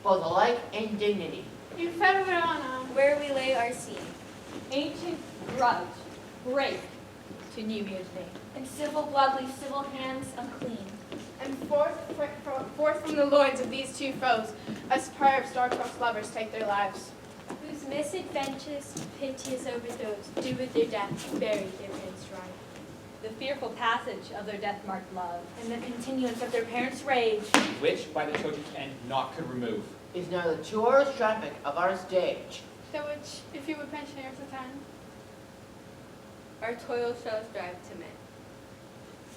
both alike in dignity. In Ferverana, where we lay our scene. Ancient grudge, break to New Year's Day. And civil blood leaves civil hands unclean. and forth from the loins of these two foes, a pair of star-crossed lovers take their lives. Whose misadventures, piteous overdose, do with their death bury their parents' right. The fearful passage of their death-marked love. And the continuance of their parents' rage. Which, by the Trojan's end, naught could remove. Is now the tourist traffic of our stage. So which, if you would pensioners attend. Our toil shall strive to mend.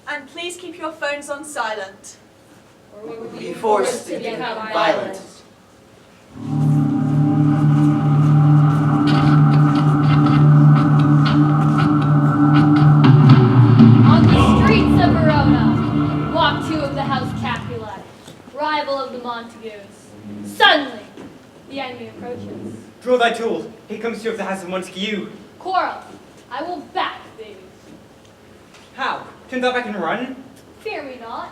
And please keep your phones on silent. Or we will Be forced to become violent. On the streets of Verona, walk two of the House Capulet, rival of the Montagues. Suddenly, the enemy approaches. Draw thy tools. Here comes two of the House of Montague. Quarrel, I will back thee. How? Turn thou back and run? Fear me not.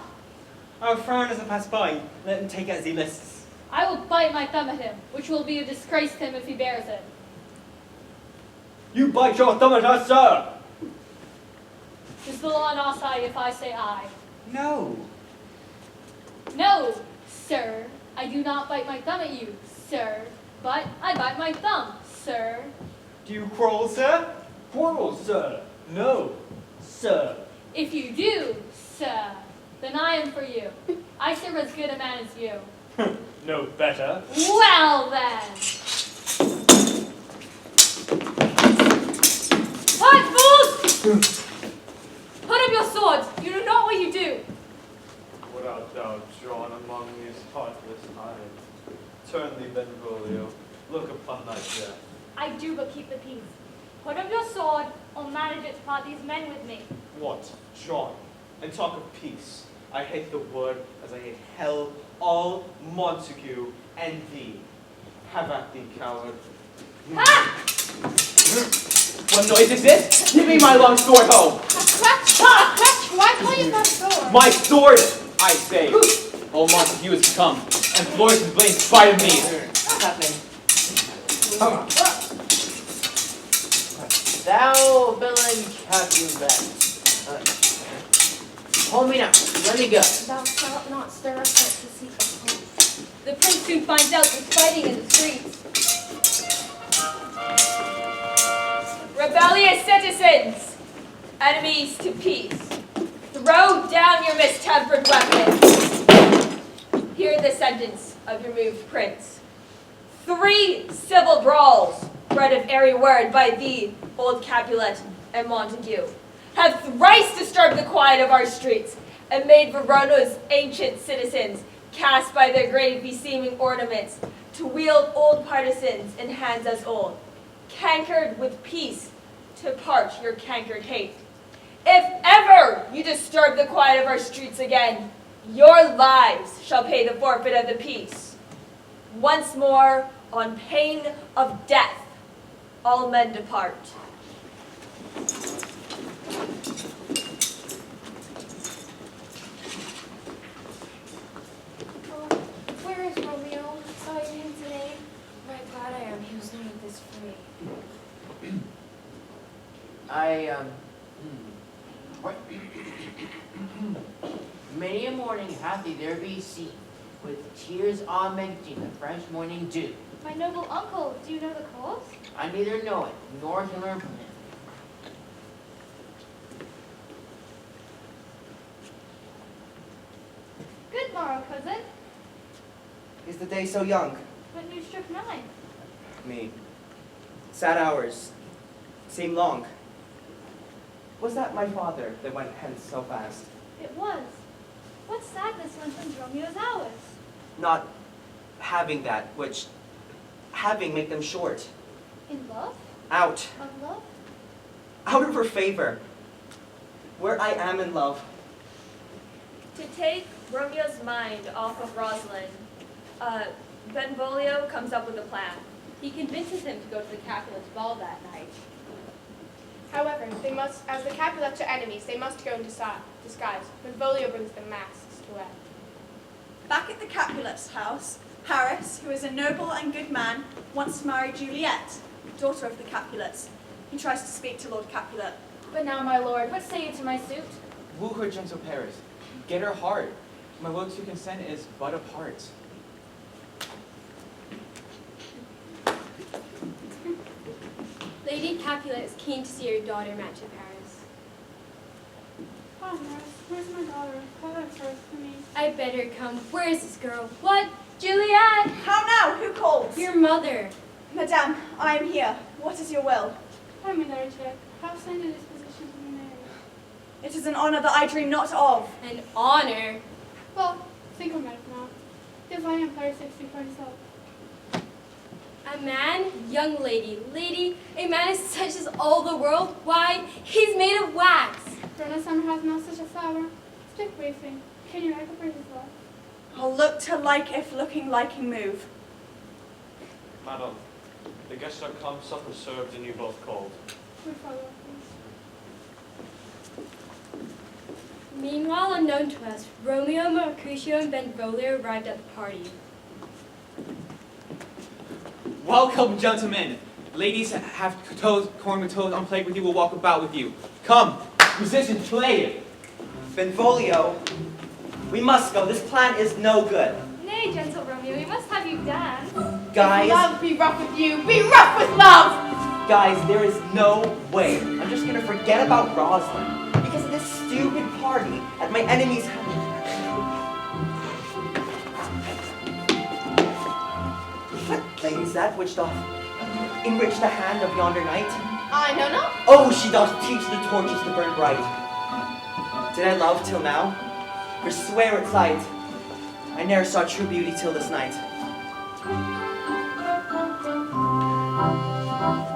I will frown as I pass by. Let them take it as he lists. I will bite my thumb at him, which will be a disgrace to him if he bears it. You bite your thumb at us, sir! Is the law not I if I say I? No. No, sir, I do not bite my thumb at you, sir, but I bite my thumb, sir. Do you quarrel, sir? Quarrel, sir. No, sir. If you do, sir, then I am for you. I serve as good a man as you. No better. Well then! Hi, fools! Put up your swords! You know not what you do! What art thou, John, among these heartless hinds? Turn thee, Benvolio. Look upon thy death. I do but keep the peace. Put up your sword, or manage it to part these men with me. What, John? And talk of peace. I hate the word as I hate hell, all Montague, and thee. Have at thee, coward. Ha! What noise is this? Give me my long sword home! Quetch! Why call you that sword? My sword, I say! Old Montague has come, and Florence is blamed in spite of me. What's happening? Thou villain Capulet. Hold me now. Let me go. Thou shalt not stir us up to seek a home. The prince soon finds out there's fighting in the streets. Rebellious citizens, enemies to peace, throw down your mistempered weapons. Hear the sentence of your moved prince. 3 civil brawls, bred of airy word by thee, old Capulet and Montague, have thrice disturbed the quiet of our streets, and made Verona's ancient citizens cast by their grave beseeming ornaments to wield old partisans in hands as old, cankered with peace to parch your cankered hate. If ever you disturb the quiet of our streets again, your lives shall pay the forfeit of the peace. Once more, on pain of death, all men depart. Where is Romeo? Saw him today. Right glad I am. He was not this free. What? Many a morning hath he there be seen, with tears augmenting the fresh morning dew. My noble uncle, do you know the cause? I neither know it, nor can learn from him. Good morrow, cousin. Is the day so young? What new struck 9? Me. Sad hours seem long. Was that my father that went hence so fast? It was. What sadness lengthens Romeo's hours? Not having that, which having make them short. In love? Out. Of love? Out of her favor. Where I am in love. To take Romeo's mind off of Rosalind, Benvolio comes up with a plan. He convinces him to go to the Capulet's ball that night. However, they must, as the Capulet to enemies, they must go in disguise. Benvolio brings them masks to wear. Back at the Capulet's house, Paris, who is a noble and good man, wants to marry Juliet, daughter of the Capulets. He tries to speak to Lord Capulet. But now, my lord, what say you to my suit? Woo her, gentle Paris. Get her heart. My will to consent is but a part. Lady Capulet is keen to see your daughter match in Paris. Oh, nurse, where's my daughter? Call her first for me. I better come. Where is this girl? What? Juliet! How now? Who calls? Your mother. Madame, I am here. What is your will? Let me there check. How send a disposition to be married? It is an honor that I dream not of. An honor. Well, think of it now. If I am 36 for himself. A man, young lady, a man as such as all the world. Why, he's made of wax. Rona Summer has no such a flower. Speak briefly. Can you recognize his love? I'll look to like if looking liking move. Madam, the guests are come, supper served, and you both called. We follow, please. Meanwhile, unknown to us, Romeo, Mercutio, and Benvolio arrived at the party. Welcome, gentlemen. Ladies have toes, corn with toes, unplagued with you, will walk about with you. Come, musicians, play it. Benvolio, we must go. This plan is no good. Nay, gentle Romeo, we must have you dance. Guys, Love be rough with you. Be rough with love! guys, there is no way. I'm just gonna forget about Rosalind because of this stupid party at my enemy's house. What lady is that which doth enrich the hand of yonder knight? I know not. Oh, she doth teach the torches to burn bright. Did I love till now? For swear at sight, I ne'er saw true beauty till this night.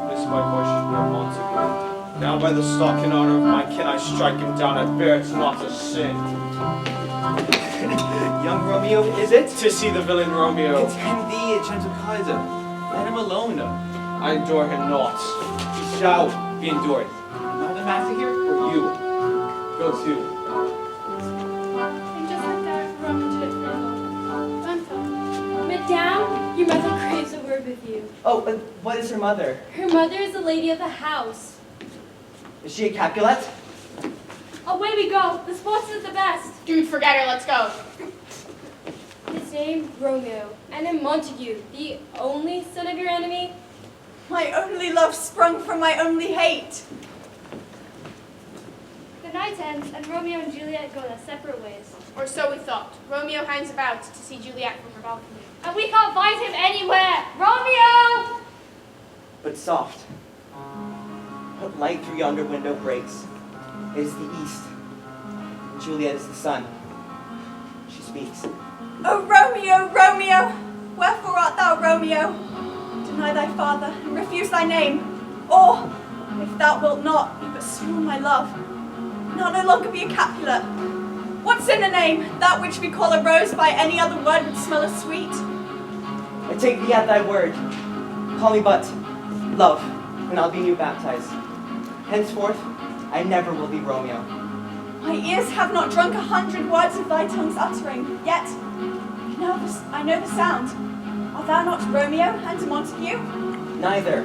This my voice should no Montague. Now by the stock in honor of my kin, I strike him down. I bear it's not a sin. Young Romeo, is it? To see the villain Romeo. Contend thee, gentle Kaiser. Let him alone. I adore him not. He shall be endured. Not the master here, or you. Go to. And just like that, Roman did it for love. Until. Madame, your mother craves a word with you. Oh, but what is her mother? Her mother is the lady of the house. Is she a Capulet? Away we go. The sports is the best. Dude, forget her. Let's go. His name, Romeo, and in Montague, the only son of your enemy. My only love sprung from my only hate. The night ends, and Romeo and Juliet go their separate ways. Or so we thought. Romeo hangs about to see Juliet from her balcony. And we can't find him anywhere. Romeo! But soft. What light through yonder window breaks? It is the east. And Juliet is the sun. She speaks. Oh, Romeo, Romeo! Wherefore art thou, Romeo? Deny thy father, and refuse thy name. Or, if thou wilt not, be but sworn my love, and I'll no longer be a Capulet. What's in a name? That which we call a rose by any other word would smell as sweet. I take thee at thy word. Call me but love, and I'll be new baptized. Henceforth, I never will be Romeo. My ears have not drunk 100 words of thy tongue's uttering, yet I know the sound. Art thou not Romeo and Montague? Neither,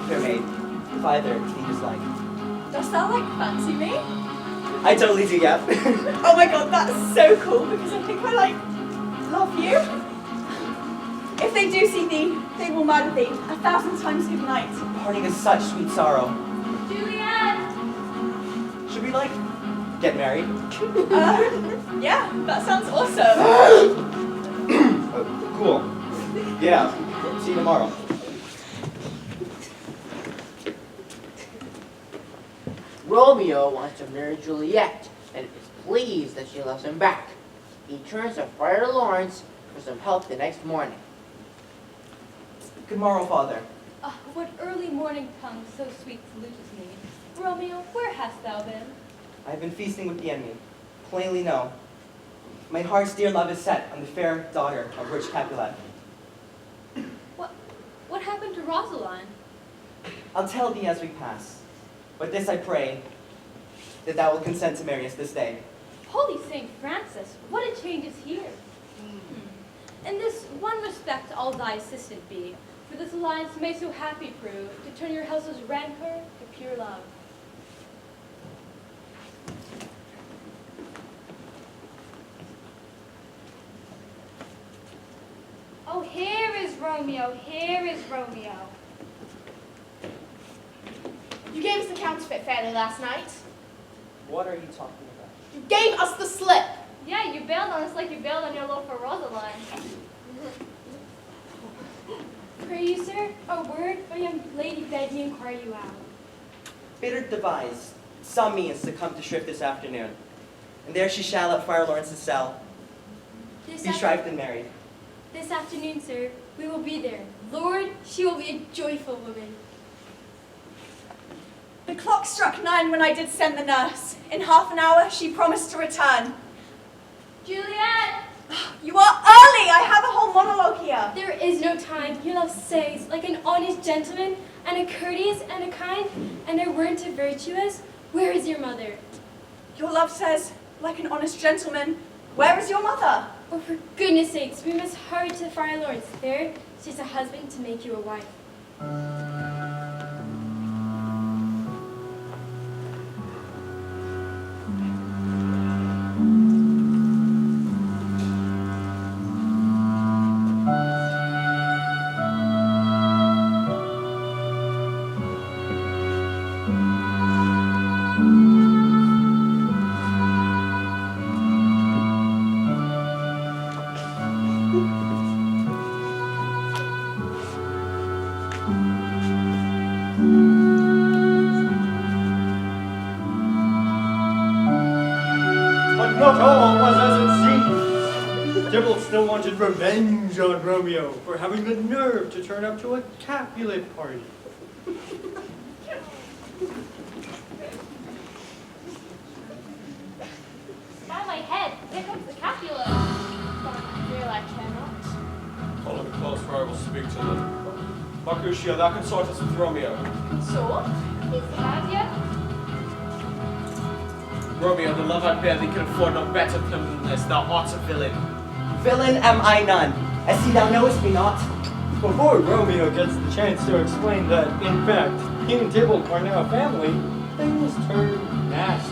fair maid, if either thee dislike. Dost thou fancy me? I totally do, yeah. Oh my god, that is so cool because I think I love you. If they do see thee, they will murder thee. 1,000 times good night. Parting is such sweet sorrow. Juliet! Should we get married? Yeah, that sounds awesome. Cool. Yeah. See you tomorrow. Romeo wants to marry Juliet and is pleased that she loves him back. He turns to Friar Lawrence for some help the next morning. Good morrow, father. Ah, what early morning tongue so sweet saluteth me. Romeo, where hast thou been? I have been feasting with the enemy. Plainly no. My heart's dear love is set on the fair daughter of rich Capulet. What happened to Rosaline? I'll tell thee as we pass. But this I pray, that thou wilt consent to marry us this day. Holy Saint Francis, what a change is here. In this one respect I'll thy assistant be, for this alliance may so happy prove, to turn your house's rancor to pure love. Oh, here is Romeo, here is Romeo. You gave us the counterfeit fairly last night. What are you talking about? You gave us the slip. Yeah, you bailed on us like you bailed on your loafer Rosaline. Pray you, sir, a word, my young lady bade me inquire you out. Bid her devise some means to come to shrift this afternoon, and there she shall at Friar Lawrence's cell This be af- shrived and married. This afternoon, sir, we will be there. Lord, she will be a joyful woman. The clock struck 9 when I did send the nurse. In half an hour, she promised to return. Juliet! You are early! I have a whole monologue here. There is no time. Your love says, like an honest gentleman, and a courteous, and a kind, and a word to virtuous. Where is your mother? Your love says, like an honest gentleman, where is your mother? Oh, for goodness sakes, we must hurry to Friar Lawrence. There, she's a husband to make you a wife. But not all was as it seemed. Tybalt still wanted revenge on Romeo for having the nerve to turn up to a Capulet party. By my head, here comes the Capulet. But I fear I cannot. Follow me close, for I will speak to them. Mercutio, thou consortest with Romeo. Consort? He's have yet? Romeo, the love I bear thee can afford no better than this. Thou art a villain. Villain am I none, as see thou knowest me not. Before Romeo gets the chance to explain that, in fact, he and Tybalt are now a family, things turn nasty.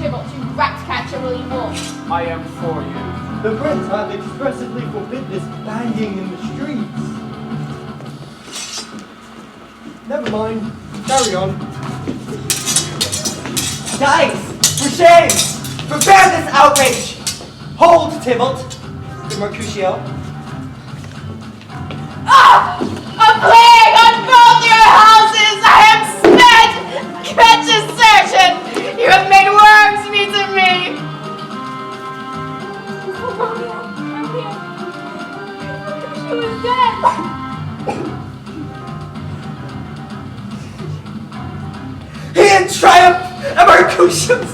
Tybalt, you rat catcher, will you walk? I am for you. The prince hath expressively forbid this banging in the streets. Never mind. Carry on. Guys, for shame! Prepare this outrage! Hold, Tybalt! The Mercutio. Ah! A plague on both your houses! I am sped! Catch a surgeon! You have made worms meat of me! She was dead! He in triumph am Mercutio's,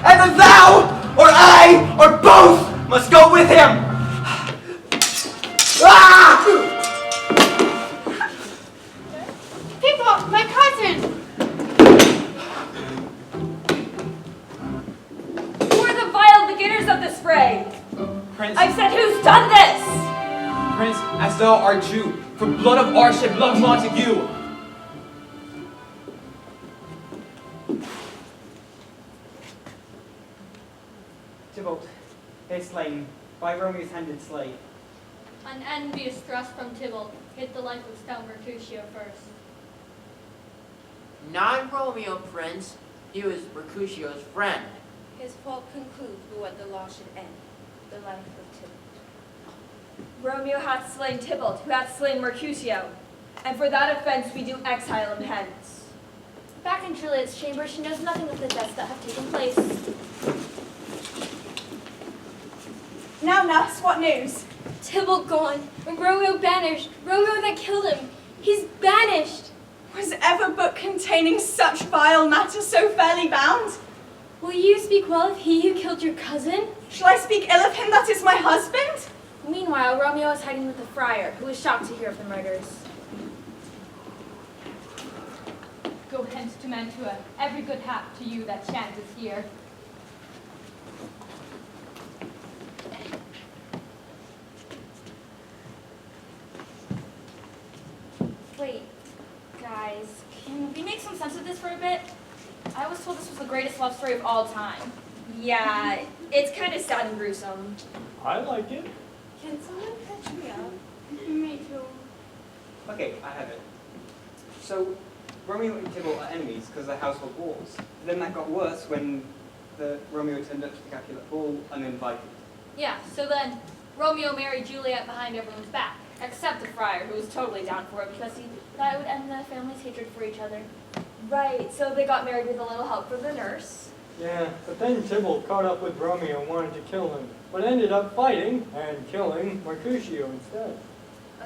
and thou, or I, or both, must go with him! Ah! Tybalt, my cousin! Who are the vile beginners of this fray? Prince, I've said, who's done this? Prince, as thou art Jew, for blood of our ship, blood of Montague. Tybalt, they slain by Romeo's handed slave. An envious thrust from Tybalt hit the life of stout Mercutio first. Not Romeo, Prince. He was Mercutio's friend. His fault concludes with what the law should end, the life of Tybalt. Romeo hath slain Tybalt, who hath slain Mercutio, and for that offense we do exile him hence. Back in Juliet's chamber, she knows nothing of the deaths that have taken place. Now, nurse, what news? Tybalt gone, and Romeo banished. Romeo that killed him. He's banished. Was ever book containing such vile matter so fairly bound? Will you speak well of he who killed your cousin? Shall I speak ill of him that is my husband? Meanwhile, Romeo is hiding with the friar, who is shocked to hear of the murders. Go hence to Mantua, every good hap to you that chances here. Wait, guys, can we make some sense of this for a bit? I was told this was the greatest love story of all time. Yeah, it's kind of sad and gruesome. I like it. Can someone catch me up? Me too. Okay, I have it. So, Romeo and Tybalt are enemies because of their household wars. Then that got worse when Romeo turned up to the Capulet ball uninvited. Yeah, so then Romeo married Juliet behind everyone's back. Except the friar, who was totally down for it because he thought it would end the family's hatred for each other. Right, so they got married with a little help from the nurse. Yeah, but then Tybalt caught up with Romeo and wanted to kill him, but ended up fighting and killing Mercutio instead.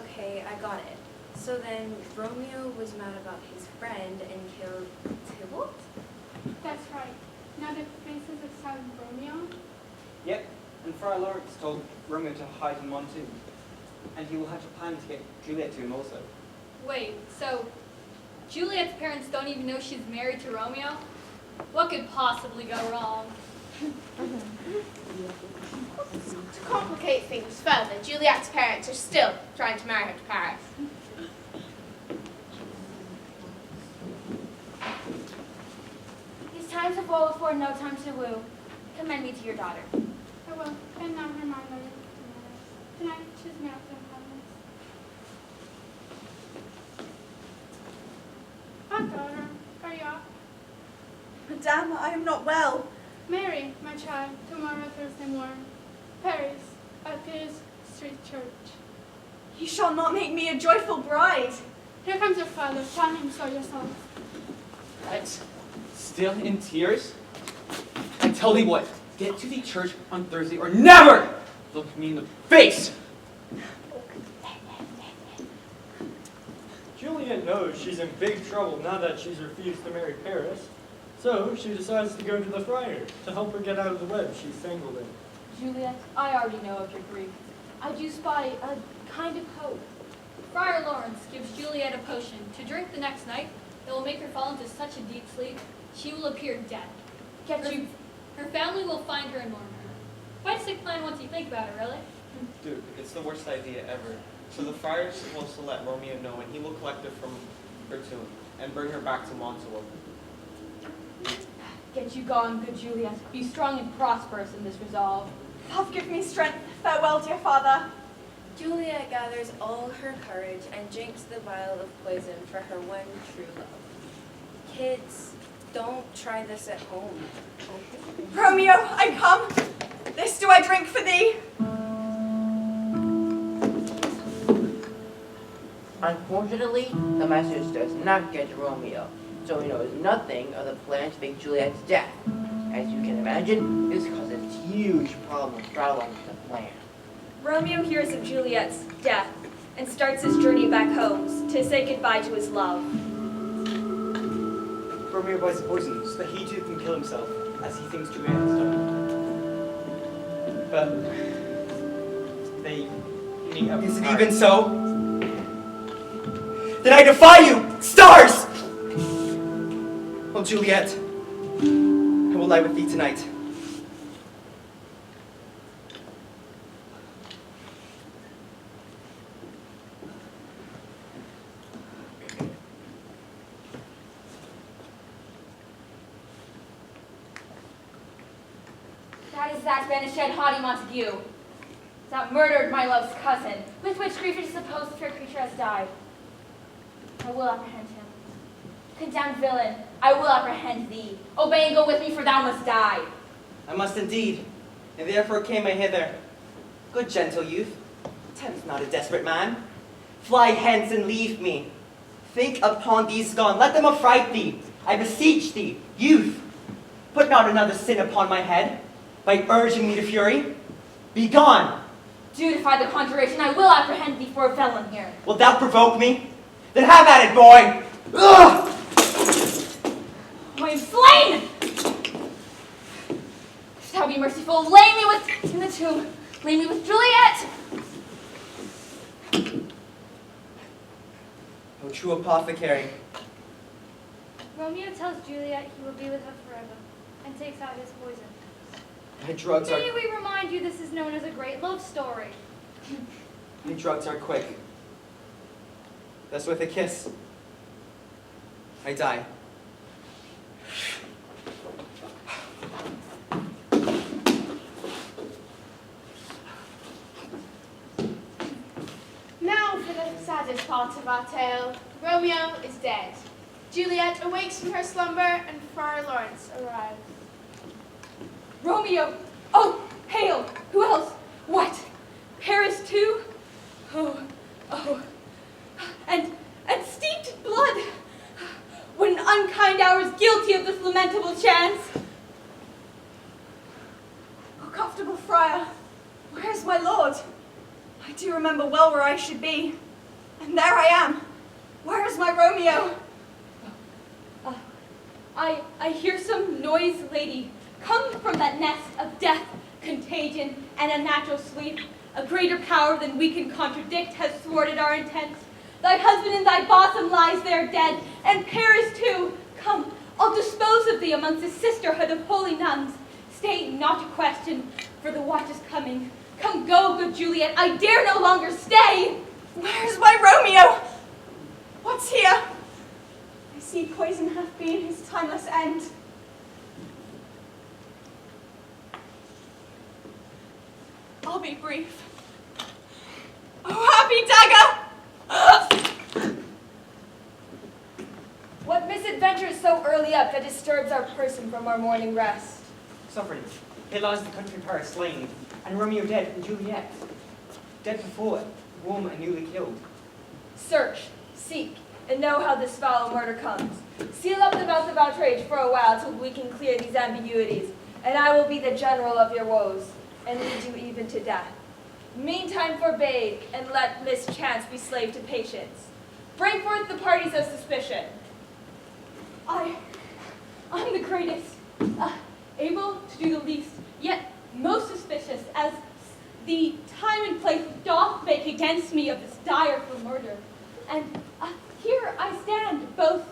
Okay, I got it. So then Romeo was mad about his friend and killed Tybalt? That's right. Now the faces of Sal and Romeo. Yep, and Friar Lawrence told Romeo to hide in Montoon. And he will have to plan to get Juliet to him also. Wait, so Juliet's parents don't even know she's married to Romeo? What could possibly go wrong? To complicate things further, Juliet's parents are still trying to marry her to Paris. These times of woe afford no time to woo. Commend me to your daughter. I will. And now her mind over tonight. Choose me out to Hot daughter, are you up? Madame, I am not well. Mary, my child, tomorrow Thursday morning. Paris, at Peter's Street Church. You shall not make me a joyful bride. Here comes your father. Tell him so yourself. What? Still in tears? I tell thee what, get to the church on Thursday or never look me in the face! Juliet knows she's in big trouble now that she's refused to marry Paris, so she decides to go to the friar to help her get out of the web she's tangled in. Juliet, I already know of your grief. I do spy a kind of hope. Friar Lawrence gives Juliet a potion to drink the next night that will make her fall into such a deep sleep, she will appear dead. Her family will find her and mourn her. Quite a sick plan once you think about it, really. Dude, it's the worst idea ever. So the friar is supposed to let Romeo know, and he will collect her from her tomb and bring her back to Montalvo. Get you gone, good Juliet. Be strong and prosperous in this resolve. Love, give me strength. Farewell, dear father. Juliet gathers all her courage and drinks the vial of poison for her one true love. Kids, don't try this at home. Romeo, I come. This do I drink for thee. Unfortunately, the message does not get to Romeo, so he knows nothing of the plan to fake Juliet's death. As you can imagine, this causes huge problems following the plan. Romeo hears of Juliet's death and starts his journey back home to say goodbye to his love. Romeo buys the poison so that he too can kill himself, as he thinks Juliet has done. But they meet up. Is it even so? Then I defy you, stars! Well, Juliet, I will lie with thee tonight. That is that banished haughty Montague, that murdered my love's cousin, with which grief it is supposed the fair creature has died. I will apprehend him. Condemned villain, I will apprehend thee. Obey and go with me, for thou must die. I must indeed, and therefore came I hither. Good gentle youth, tempt not a desperate man. Fly hence and leave me. Think upon these gone, let them affright thee. I beseech thee, youth, put not another sin upon my head, by urging me to fury. Be gone. Do defy the conjuration, I will apprehend thee for a felon here. Wilt thou provoke me? Then have at it, boy! Ugh! I am slain! If thou be merciful, lay me in the tomb. Lay me with Juliet. O true apothecary. Romeo tells Juliet he will be with her forever, and takes out his poison. My drugs are... May we remind you this is known as a great love story. My drugs are quick. thus with a kiss, I die. Now for the saddest part of our tale. Romeo is dead. Juliet awakes from her slumber and Friar Lawrence arrives. Romeo! Oh, hail! Who else? What? Paris too? Oh. And steeped in blood! What an unkind hour is guilty of this lamentable chance! Oh, comfortable friar, where is my lord? I do remember well where I should be. And there I am. Where is my Romeo? I hear some noise, lady, come from that nest of death, contagion, and unnatural sleep. A greater power than we can contradict has thwarted our intents. Thy husband in thy bosom lies there dead, and Paris too. Come, I'll dispose of thee amongst the sisterhood of holy nuns. Stay not to question, for the watch is coming. Come, go, good Juliet, I dare no longer stay. Where's my Romeo? What's here? I see poison hath been his timeless end. I'll be brief. Oh, happy dagger! What misadventure is so early up that disturbs our person from our morning rest? Sovereign, here lies the country Paris slain, and Romeo dead and Juliet. Dead before, warm and newly killed. Search, seek, and know how this foul murder comes. Seal up the mouth of outrage for a while till we can clear these ambiguities, and I will be the general of your woes, and lead you even to death. Meantime forbade, and let mischance be slave to patience. Bring forth the parties of suspicion. I'm the greatest, able to do the least, yet most suspicious, as the time and place doth make against me of this direful murder. And here I stand, both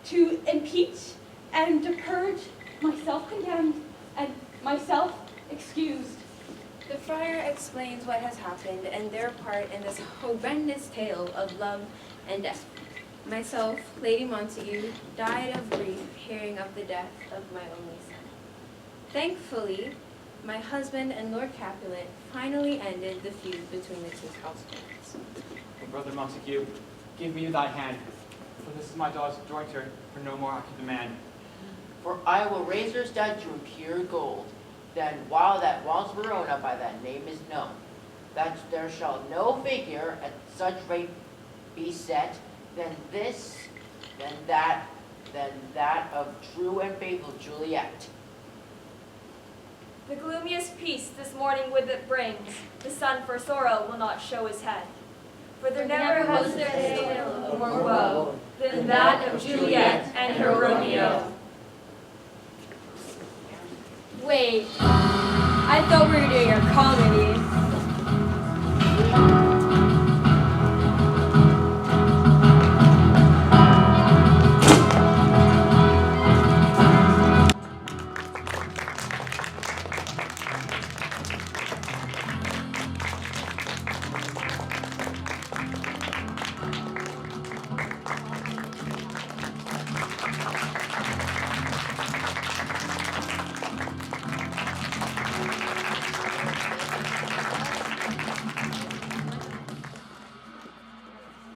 to impeach and to purge, myself condemned and myself excused. The friar explains what has happened and their part in this horrendous tale of love and death. Myself, Lady Montague, died of grief hearing of the death of my only son. Thankfully, my husband and Lord Capulet finally ended the feud between the two households. Oh, Brother Montague, give me thy hand, for this is my daughter's jointer, for no more I can demand. For I will raise her statue in pure gold. Then while that walls Verona by that name is known, that there shall no figure at such rate be set, then this, then that of true and faithful Juliet. The gloomiest peace this morning with it brings, the sun for sorrow will not show his head. For there never was there tale more woe than that of Juliet and her Romeo. Wait, I thought we were doing a comedy.